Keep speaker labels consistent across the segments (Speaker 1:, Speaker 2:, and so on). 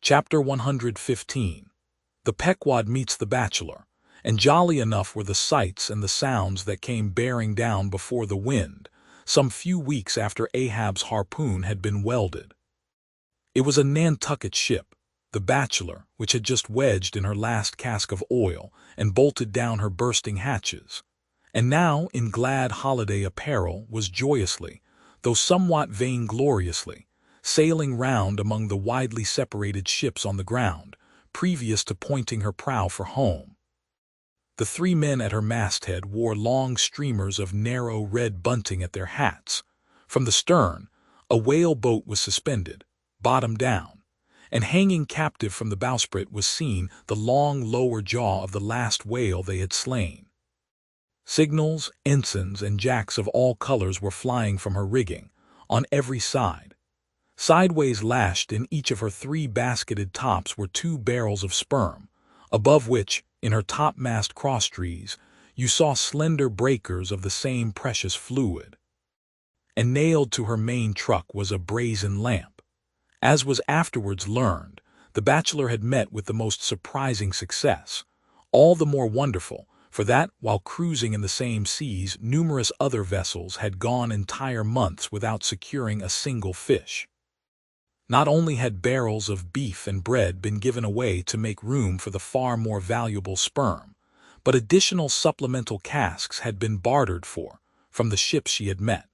Speaker 1: Chapter 115. The Pequod Meets the Bachelor, and jolly enough were the sights and the sounds that came bearing down before the wind, some few weeks after Ahab's harpoon had been welded. It was a Nantucket ship, the Bachelor, which had just wedged in her last cask of oil and bolted down her bursting hatches, and now, in glad holiday apparel, was joyously, though somewhat vaingloriously, sailing round among the widely separated ships on the ground, previous to pointing her prow for home. The 3 men at her masthead wore long streamers of narrow red bunting at their hats. From the stern, a whale boat was suspended, bottom down, and hanging captive from the bowsprit was seen the long lower jaw of the last whale they had slain. Signals, ensigns, and jacks of all colors were flying from her rigging, on every side. Sideways lashed in each of her 3 basketed tops were 2 barrels of sperm, above which, in her topmast crosstrees, you saw slender breakers of the same precious fluid. And nailed to her main truck was a brazen lamp. As was afterwards learned, the Bachelor had met with the most surprising success, all the more wonderful, for that, while cruising in the same seas, numerous other vessels had gone entire months without securing a single fish. Not only had barrels of beef and bread been given away to make room for the far more valuable sperm, but additional supplemental casks had been bartered for from the ships she had met.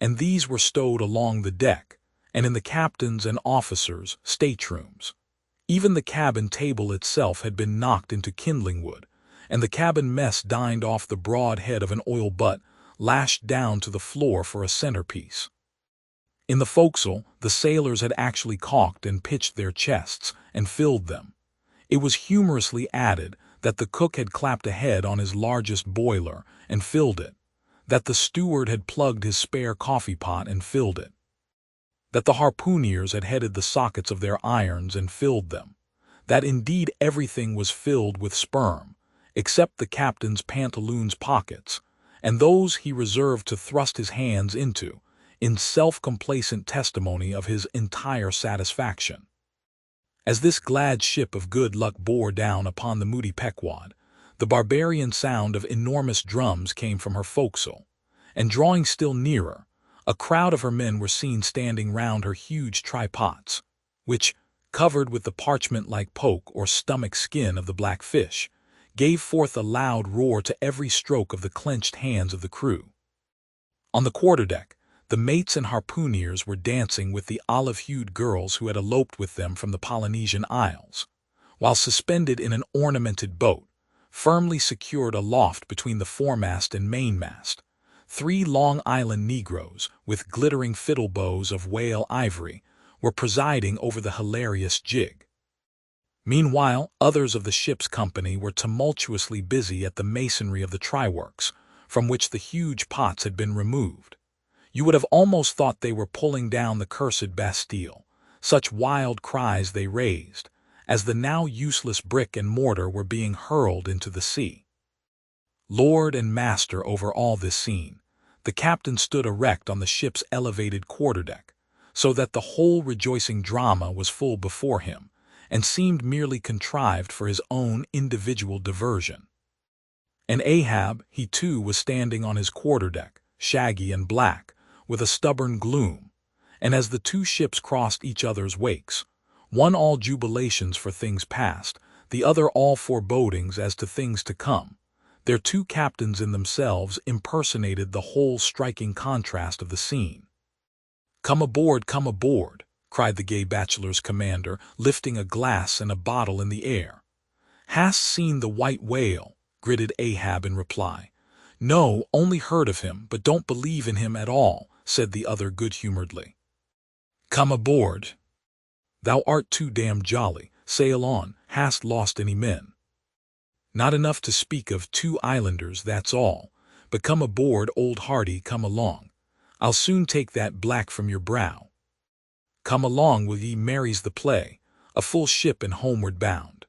Speaker 1: And these were stowed along the deck and in the captain's and officers' staterooms. Even the cabin table itself had been knocked into kindling wood, and the cabin mess dined off the broad head of an oil butt lashed down to the floor for a centerpiece. In the forecastle, the sailors had actually caulked and pitched their chests and filled them. It was humorously added that the cook had clapped ahead on his largest boiler and filled it, that the steward had plugged his spare coffee pot and filled it, that the harpooneers had headed the sockets of their irons and filled them, that indeed everything was filled with sperm, except the captain's pantaloons pockets, and those he reserved to thrust his hands into, in self-complacent testimony of his entire satisfaction. As this glad ship of good luck bore down upon the moody Pequod, the barbarian sound of enormous drums came from her forecastle, and drawing still nearer, a crowd of her men were seen standing round her huge tripods, which, covered with the parchment-like poke or stomach skin of the black fish, gave forth a loud roar to every stroke of the clenched hands of the crew. On the quarterdeck, the mates and harpooneers were dancing with the olive-hued girls who had eloped with them from the Polynesian Isles, while suspended in an ornamented boat, firmly secured aloft between the foremast and mainmast, 3 Long Island Negroes, with glittering fiddle bows of whale ivory, were presiding over the hilarious jig. Meanwhile, others of the ship's company were tumultuously busy at the masonry of the tryworks, from which the huge pots had been removed. You would have almost thought they were pulling down the cursed Bastille, such wild cries they raised, as the now useless brick and mortar were being hurled into the sea. Lord and master over all this scene, the captain stood erect on the ship's elevated quarterdeck, so that the whole rejoicing drama was full before him, and seemed merely contrived for his own individual diversion. And Ahab, he too, was standing on his quarterdeck, shaggy and black, with a stubborn gloom, and as the 2 ships crossed each other's wakes, one all jubilations for things past, the other all forebodings as to things to come, their 2 captains in themselves impersonated the whole striking contrast of the scene. "Come aboard, cried the gay Bachelor's commander, lifting a glass and a bottle in the air. "Hast seen the white whale?" gritted Ahab in reply. "No, only heard of him, but don't believe in him at all," said the other good-humoredly. "Come aboard. Thou art too damned jolly. Sail on. Hast lost any men?" "Not enough to speak of, 2 islanders, that's all. But come aboard, old hearty, come along. I'll soon take that black from your brow. Come along, will ye, merry's the play, a full ship and homeward bound."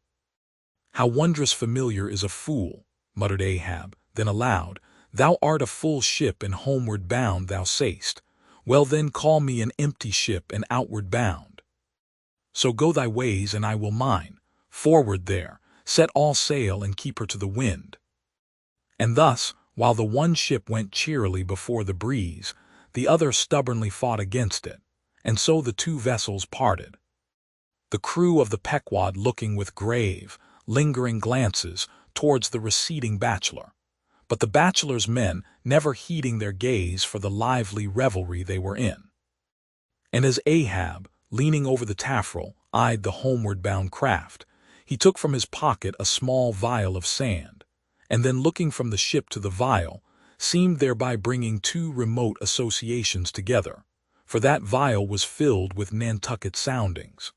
Speaker 1: "How wondrous familiar is a fool," muttered Ahab, then aloud, "Thou art a full ship and homeward bound, thou say'st. Well then, call me an empty ship and outward bound." So go thy ways and I will mine. Forward there, set all sail and keep her to the wind." And thus, while the one ship went cheerily before the breeze, the other stubbornly fought against it, and so the two vessels parted. The crew of the Pequod looking with grave, lingering glances towards the receding bachelor, but the bachelor's men never heeding their gaze for the lively revelry they were in. And as Ahab, leaning over the taffrail, eyed the homeward-bound craft, he took from his pocket a small vial of sand, and then looking from the ship to the vial, seemed thereby bringing two remote associations together, for that vial was filled with Nantucket soundings.